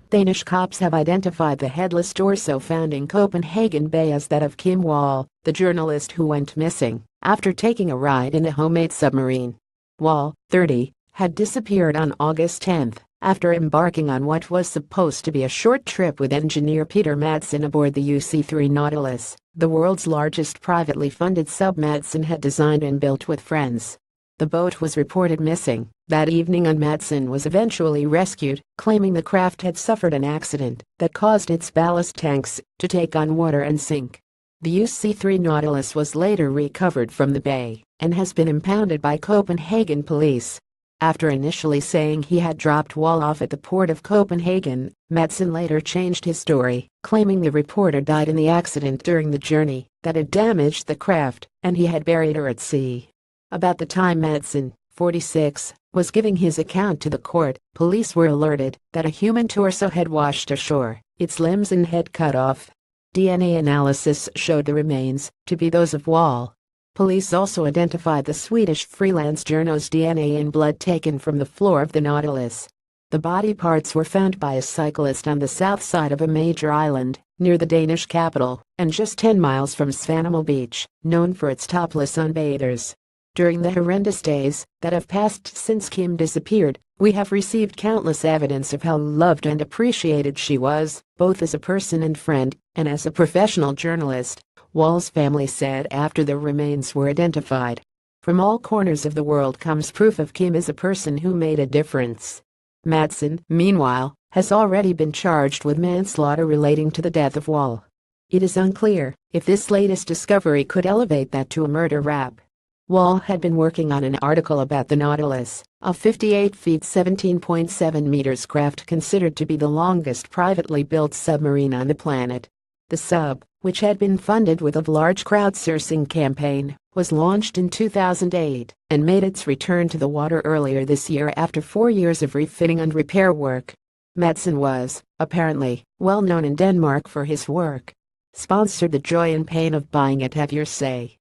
Danish cops have identified the headless torso found in Copenhagen Bay as that of Kim Wall, the journalist who went missing after taking a ride in a homemade submarine. Wall, 30, had disappeared on August 10 after embarking on what was supposed to be a short trip with engineer Peter Madsen aboard the UC-3 Nautilus, the world's largest privately funded sub Madsen had designed and built with friends. The boat was reported missing that evening and Madsen was eventually rescued, claiming the craft had suffered an accident that caused its ballast tanks to take on water and sink. The UC-3 Nautilus was later recovered from the bay and has been impounded by Copenhagen police. After initially saying he had dropped Wall off at the port of Copenhagen, Madsen later changed his story, claiming the reporter died in the accident during the journey that had damaged the craft and he had buried her at sea. About the time Madsen, 46, was giving his account to the court, police were alerted that a human torso had washed ashore, its limbs and head cut off. DNA analysis showed the remains to be those of Wall. Police also identified the Swedish freelance journo's DNA in blood taken from the floor of the Nautilus. The body parts were found by a cyclist on the south side of a major island, near the Danish capital, and just 10 miles from Svanholm Beach, known for its topless sunbathers. During the horrendous days that have passed since Kim disappeared, we have received countless evidence of how loved and appreciated she was, both as a person and friend, and as a professional journalist, Wall's family said after the remains were identified. From all corners of the world comes proof of Kim as a person who made a difference. Madsen, meanwhile, has already been charged with manslaughter relating to the death of Wall. It is unclear if this latest discovery could elevate that to a murder rap. Wall had been working on an article about the Nautilus, a 58 feet 17.7 meters craft considered to be the longest privately built submarine on the planet. The sub, which had been funded with a large crowdsourcing campaign, was launched in 2008 and made its return to the water earlier this year after 4 years of refitting and repair work. Madsen was, apparently, well known in Denmark for his work. Sponsored the joy and pain of buying it, have your say.